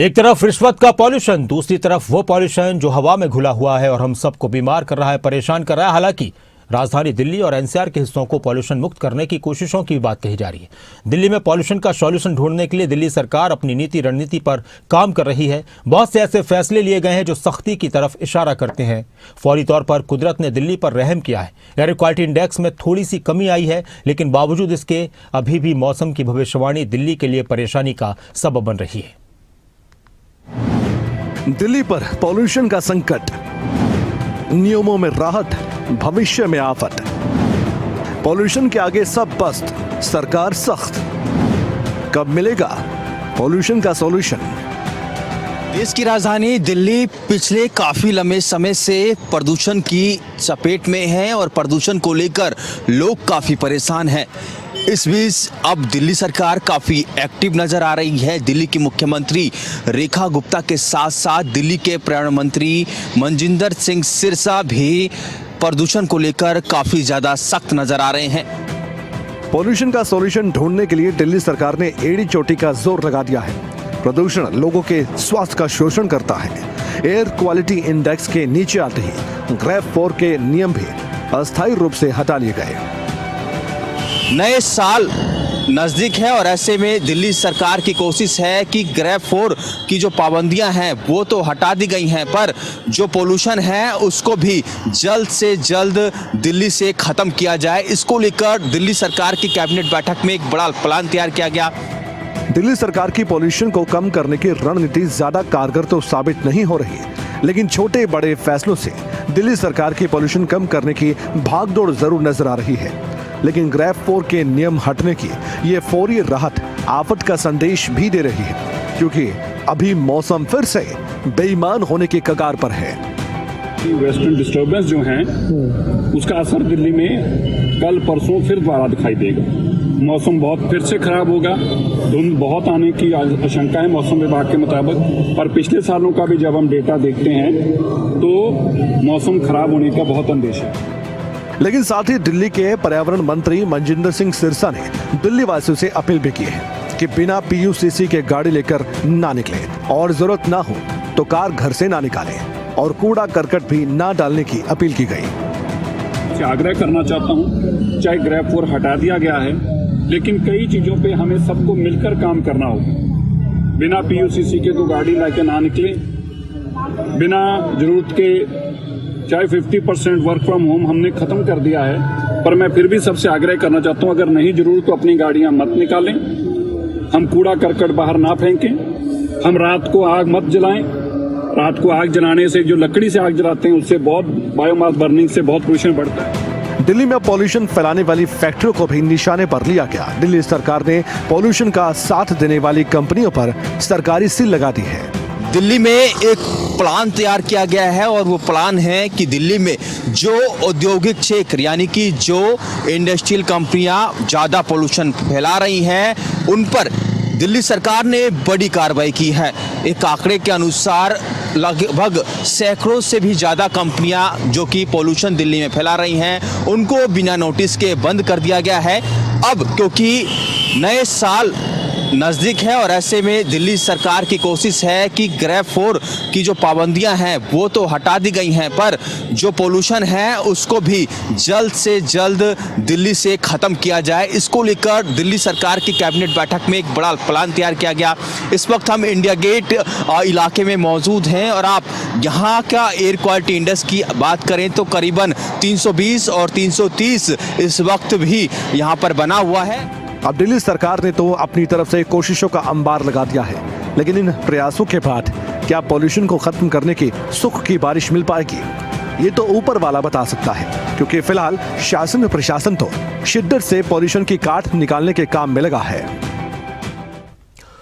एक तरफ रिश्वत का पॉल्यूशन, दूसरी तरफ वो पॉल्यूशन जो हवा में घुला हुआ है और हम सबको बीमार कर रहा है, परेशान कर रहा है। हालांकि राजधानी दिल्ली और एनसीआर के हिस्सों को पॉल्यूशन मुक्त करने की कोशिशों की बात कही जा रही है। दिल्ली में पॉल्यूशन का सॉल्यूशन ढूंढने के लिए दिल्ली सरकार अपनी नीति रणनीति पर काम कर रही है। बहुत से ऐसे फैसले लिए गए हैं जो सख्ती की तरफ इशारा करते हैं। फौरी तौर पर कुदरत ने दिल्ली पर रहम किया है। एयर क्वालिटी इंडेक्स में थोड़ी सी कमी आई है, लेकिन बावजूद इसके अभी भी मौसम की भविष्यवाणी दिल्ली के लिए परेशानी का सबब बन रही है। दिल्ली पर पॉल्यूशन का संकट, नियमों में राहत, भविष्य में आफत। पॉल्यूशन के आगे सब पस्त, सरकार सख्त। कब मिलेगा पॉल्यूशन का सॉल्यूशन? देश की राजधानी दिल्ली पिछले काफी लंबे समय से प्रदूषण की चपेट में है और प्रदूषण को लेकर लोग काफी परेशान हैं। इस बीच अब दिल्ली सरकार काफी एक्टिव नजर आ रही है। दिल्ली की मुख्यमंत्री रेखा गुप्ता के साथ साथ दिल्ली के पर्यावरण मंत्री मनजिंदर सिंह सिरसा भी प्रदूषण को लेकर काफी ज्यादा सख्त नजर आ रहे हैं। पॉल्यूशन का सॉल्यूशन ढूंढने के लिए दिल्ली सरकार ने एड़ी चोटी का जोर लगा दिया है। प्रदूषण लोगों के स्वास्थ्य का शोषण करता है। एयर क्वालिटी इंडेक्स के नीचे आते ही ग्रेड 4 के नियम भी अस्थायी रूप से हटा लिए गए। नए साल नजदीक है और ऐसे में दिल्ली सरकार की कोशिश है कि ग्रेड 4 की जो पाबंदियां हैं वो तो हटा दी गई हैं, पर जो पोल्यूशन है उसको भी जल्द से जल्द दिल्ली से खत्म किया जाए। इसको लेकर दिल्ली सरकार की कैबिनेट बैठक में एक बड़ा प्लान तैयार किया गया। दिल्ली सरकार की पॉल्यूशन को कम करने की रणनीति ज्यादा कारगर तो साबित नहीं हो रही, लेकिन छोटे बड़े फैसलों से दिल्ली सरकार की पॉल्यूशन कम करने की भागदौड़ जरूर नजर आ रही है। लेकिन ग्रेड 4 के नियम हटने की ये फौरी राहत आफत का संदेश भी दे रही है, क्योंकि अभी मौसम फिर से बेईमान होने के कगार पर है। वेस्टर्न डिस्टर्बेंस जो हैं उसका असर दिल्ली में कल परसों फिर दोबारा दिखाई देगा। मौसम बहुत फिर से खराब होगा। धुंध बहुत आने की आशंका है मौसम विभाग के मुताबिक, और पिछले सालों का भी जब हम डेटा देखते हैं तो मौसम खराब होने का बहुत अंदेशा है। लेकिन साथ ही दिल्ली के पर्यावरण मंत्री मनजिंदर सिंह सिरसा ने दिल्ली वासियों से अपील भी की है कि बिना PUCC के गाड़ी लेकर ना निकले और जरूरत ना हो तो कार घर से ना निकालें और कूड़ा करकट भी ना डालने की अपील की गई। आग्रह करना चाहता हूं, चाहे ग्रेड 4 हटा दिया गया है, लेकिन कई चीजों पे हमें सबको मिलकर काम करना होगा। बिना PUCC के तो गाड़ी लेकर ना निकले। बिना जरूरत के चाहे 50% वर्क फ्रॉम होम हमने खत्म कर दिया है, पर मैं फिर भी सबसे आग्रह करना चाहता हूं, अगर नहीं जरूरत तो अपनी गाड़ियां मत निकालें। हम कूड़ा करकट बाहर ना फेंकें। हम रात को आग मत जलाएं। रात को आग जलाने से, जो लकड़ी से आग जलाते हैं उससे बहुत बायोमास बर्निंग से बहुत पोल्यूशन बढ़ता है। दिल्ली में पॉल्यूशन फैलाने वाली फैक्ट्रियों को भी निशाने पर लिया गया। दिल्ली सरकार ने पॉल्यूशन का साथ देने वाली कंपनियों पर सरकारी सील लगा दी है। दिल्ली में एक प्लान तैयार किया गया है और वो प्लान है कि दिल्ली में जो औद्योगिक क्षेत्र यानी कि जो इंडस्ट्रियल कंपनियां ज़्यादा पोल्यूशन फैला रही हैं उन पर दिल्ली सरकार ने बड़ी कार्रवाई की है। एक आंकड़े के अनुसार लगभग सैकड़ों से भी ज़्यादा कंपनियां जो कि पोल्यूशन दिल्ली में फैला रही हैं उनको बिना नोटिस के बंद कर दिया गया है। अब क्योंकि नए साल नज़दीक है और ऐसे में दिल्ली सरकार की कोशिश है कि ग्रेड 4 की जो पाबंदियां हैं वो तो हटा दी गई हैं, पर जो पोल्यूशन है उसको भी जल्द से जल्द दिल्ली से ख़त्म किया जाए। इसको लेकर दिल्ली सरकार की कैबिनेट बैठक में एक बड़ा प्लान तैयार किया गया। इस वक्त हम इंडिया गेट इलाके में मौजूद हैं और आप यहाँ का एयर क्वालिटी इंडेक्स की बात करें तो करीबन 320 और 330 इस वक्त भी यहाँ पर बना हुआ है। अब दिल्ली सरकार ने तो अपनी तरफ से कोशिशों का अंबार लगा दिया है, लेकिन इन प्रयासों के बाद क्या पॉल्यूशन को खत्म करने की सुख की बारिश मिल पाएगी? ये तो ऊपर वाला बता सकता है, क्योंकि फिलहाल शासन प्रशासन तो शिद्दत से पॉल्यूशन की काट निकालने के काम में लगा है।